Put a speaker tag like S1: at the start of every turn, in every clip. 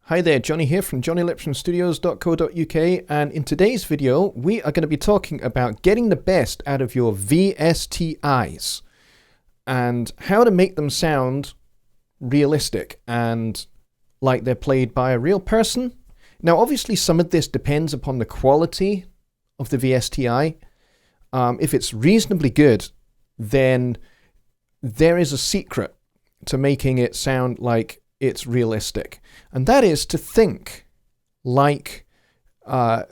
S1: Hi there, Jonny here from JonnyLipshamStudios.co.uk, and in today's video we are going to be talking about getting the best out of your VSTIs and how to make them sound realistic and like they're played by a real person. Now obviously some of this depends upon the quality of the VSTI. If it's reasonably good, then there is a secret to making it sound like it's realistic, and that is to think like a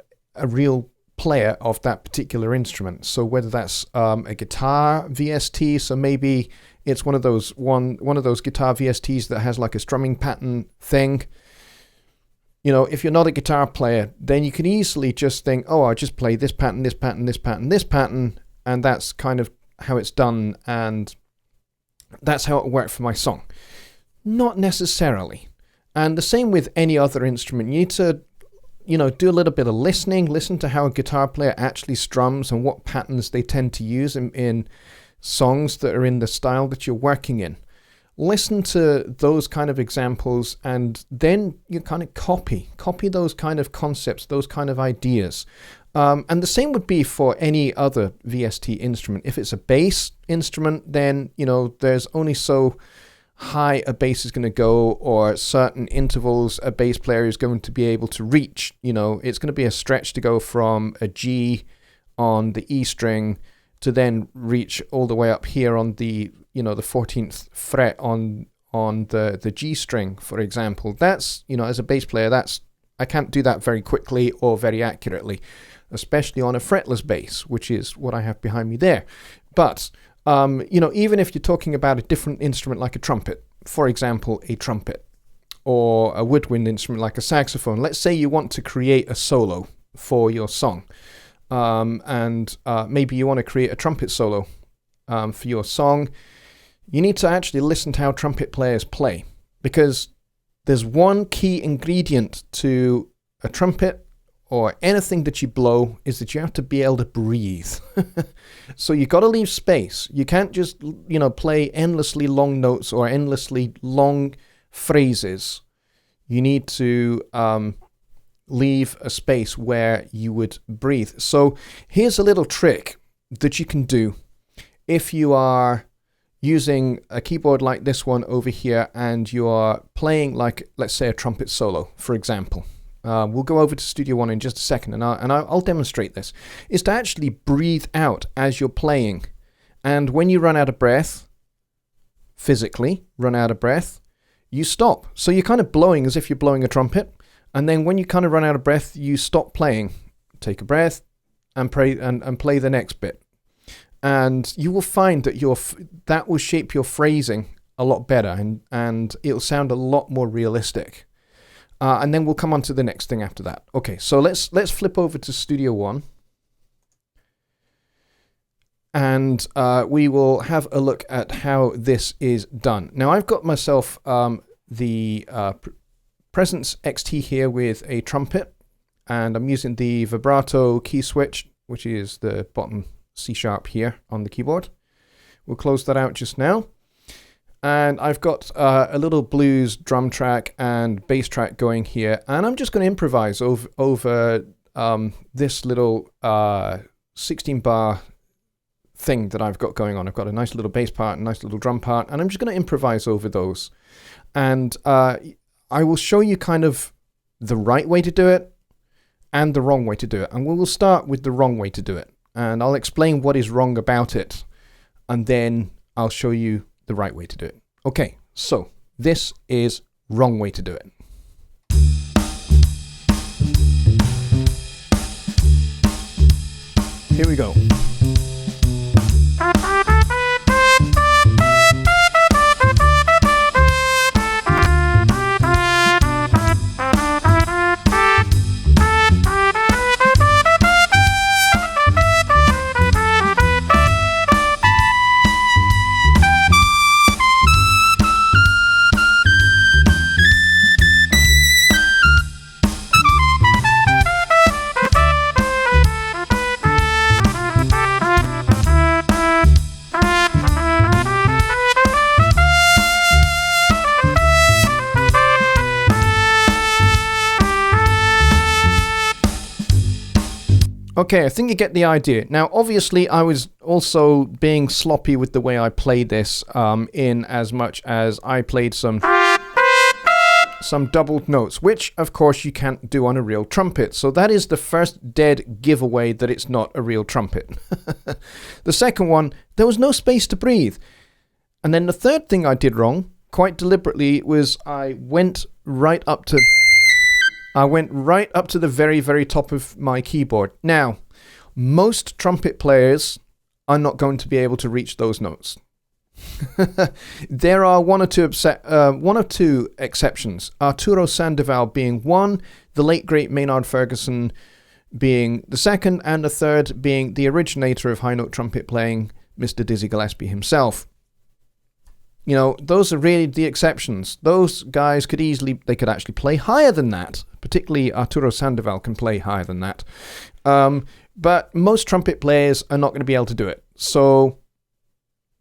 S1: real player of that particular instrument. So whether that's a guitar VST, so maybe it's one of those guitar VSTs that has like a strumming pattern thing. You know, if you're not a guitar player, then you can easily just think, oh, I'll just play this pattern, this pattern, this pattern, this pattern, and that's kind of how it's done, and that's how it worked for my song. Not necessarily. And the same with any other instrument. You need to, do a little bit of listening, listen to how a guitar player actually strums and what patterns they tend to use in songs that are in the style that you're working in. Listen to those kind of examples, and then you kind of copy those kind of concepts, those kind of ideas. And the same would be for any other VST instrument. If it's a bass instrument, then, there's only so high a bass is going to go, or certain intervals a bass player is going to be able to reach. It's going to be a stretch to go from a G on the E string to then reach all the way up here on the, the 14th fret on the G string, for example. That's, as a bass player, I can't do that very quickly or very accurately, especially on a fretless bass, which is what I have behind me there. But even if you're talking about a different instrument like a trumpet, for example, a trumpet, or a woodwind instrument like a saxophone, let's say you want to create a solo for your song, and maybe you want to create a trumpet solo for your song. You need to actually listen to how trumpet players play, because there's one key ingredient to a trumpet or anything that you blow, is that you have to be able to breathe. So you got to leave space. You can't just, play endlessly long notes or endlessly long phrases. You need to leave a space where you would breathe. So here's a little trick that you can do if you are using a keyboard like this one over here and you are playing like, let's say, a trumpet solo, for example. We'll go over to Studio One in just a second, and I'll demonstrate this. Is to actually breathe out as you're playing, and when you run out of breath, physically run out of breath, you stop. So you're kind of blowing as if you're blowing a trumpet, and then when you kind of run out of breath, you stop playing, take a breath, and play the next bit, and you will find that that will shape your phrasing a lot better, and it'll sound a lot more realistic. And then we'll come on to the next thing after that. Okay, so let's flip over to Studio One. And we will have a look at how this is done. Now I've got myself the Presence XT here with a trumpet. And I'm using the vibrato key switch, which is the bottom C sharp here on the keyboard. We'll close that out just now. And I've got a little blues drum track and bass track going here, and I'm just going to improvise over this little 16-bar thing that I've got going on. I've got a nice little bass part, a nice little drum part, and I'm just going to improvise over those. And I will show you kind of the right way to do it and the wrong way to do it. And we will start with the wrong way to do it, and I'll explain what is wrong about it, and then I'll show you the right way to do it. Okay, so this is wrong way to do it. Here we go. Okay, I think you get the idea. Now, obviously, I was also being sloppy with the way I played this, in as much as I played some doubled notes, which, of course, you can't do on a real trumpet. So that is the first dead giveaway that it's not a real trumpet. The second one, there was no space to breathe. And then the third thing I did wrong, quite deliberately, was I went right up to the very, very top of my keyboard. Now, most trumpet players are not going to be able to reach those notes. There are one or two exceptions. Arturo Sandoval being one, the late great Maynard Ferguson being the second, and the third being the originator of high note trumpet playing, Mr. Dizzy Gillespie himself. You know, those are really the exceptions. Those guys could actually play higher than that. Particularly Arturo Sandoval can play higher than that. But most trumpet players are not going to be able to do it. So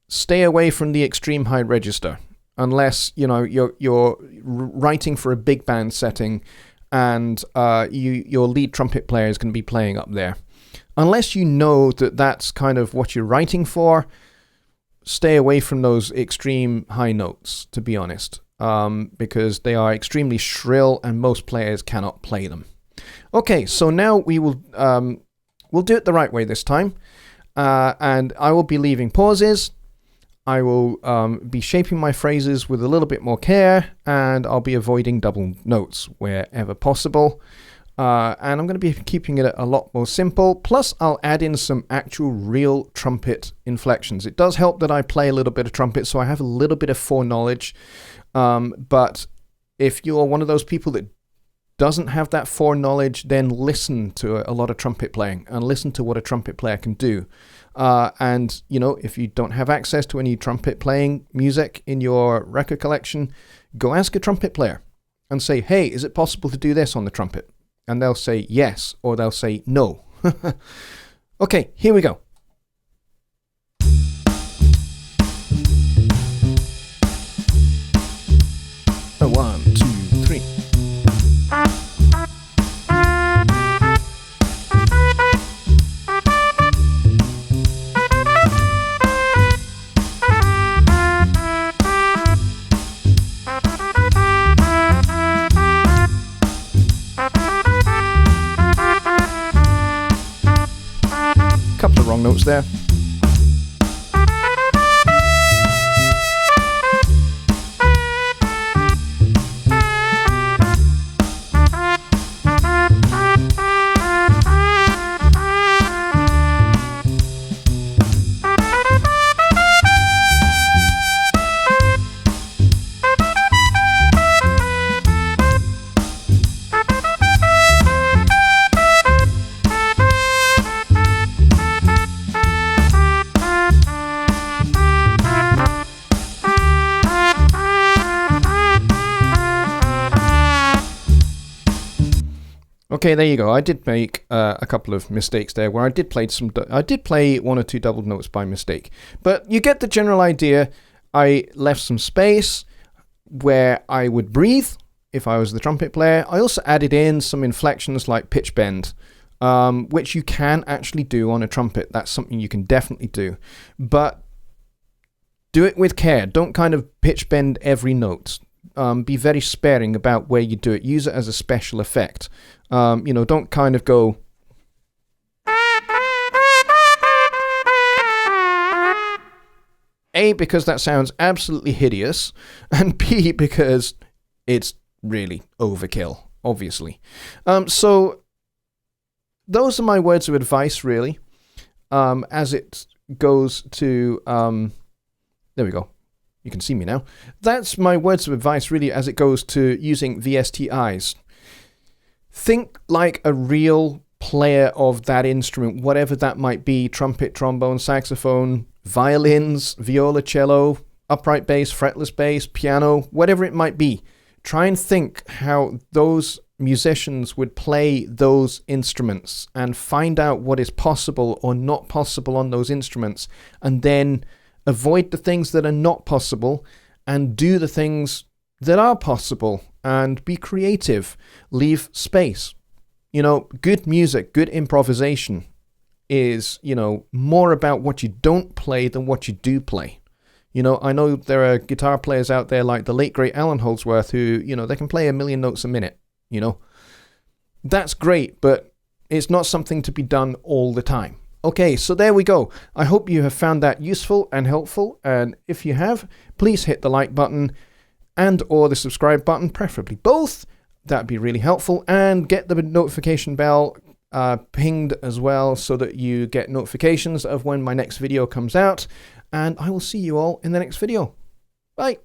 S1: stay away from the extreme high register unless, you know, you're writing for a big band setting and your lead trumpet player is going to be playing up there. Unless you know that that's kind of what you're writing for, stay away from those extreme high notes, to be honest, because they are extremely shrill and most players cannot play them. Okay, so now we'll do it the right way this time, and I will be leaving pauses. I will be shaping my phrases with a little bit more care, and I'll be avoiding double notes wherever possible. And I'm going to be keeping it a lot more simple. Plus, I'll add in some actual real trumpet inflections. It does help that I play a little bit of trumpet, so I have a little bit of foreknowledge. But if you're one of those people that doesn't have that foreknowledge, then listen to a lot of trumpet playing and listen to what a trumpet player can do. And, you know, if you don't have access to any trumpet playing music in your record collection, go ask a trumpet player and say, hey, is it possible to do this on the trumpet? And they'll say yes, or they'll say no. Okay, here we go. Oh, 1, 2, 3. Couple of wrong notes there. Okay, there you go. I did make a couple of mistakes there where I did play one or two doubled notes by mistake. But you get the general idea. I left some space where I would breathe if I was the trumpet player. I also added in some inflections like pitch bend, which you can actually do on a trumpet. That's something you can definitely do. But do it with care. Don't kind of pitch bend every note. Be very sparing about where you do it. Use it as a special effect. Don't kind of go... A, because that sounds absolutely hideous, and B, because it's really overkill, obviously. So those are my words of advice, really, as it goes to... there we go. You can see me now. That's my words of advice, really, as it goes to using VSTIs. Think like a real player of that instrument, whatever that might be: trumpet, trombone, saxophone, violins, viola, cello, upright bass, fretless bass, piano, whatever it might be. Try and think how those musicians would play those instruments and find out what is possible or not possible on those instruments, and then avoid the things that are not possible and do the things that are possible, and be creative. Leave space. You know, good music, good improvisation is, you know, more about what you don't play than what you do play. You know, I know there are guitar players out there like the late great Alan Holdsworth who, you know, they can play 1,000,000 notes a minute, you know. That's great, but it's not something to be done all the time. Okay, so there we go. I hope you have found that useful and helpful, and if you have, please hit the like button and or the subscribe button, preferably both. That'd be really helpful, and get the notification bell pinged as well so that you get notifications of when my next video comes out, and I will see you all in the next video. Bye.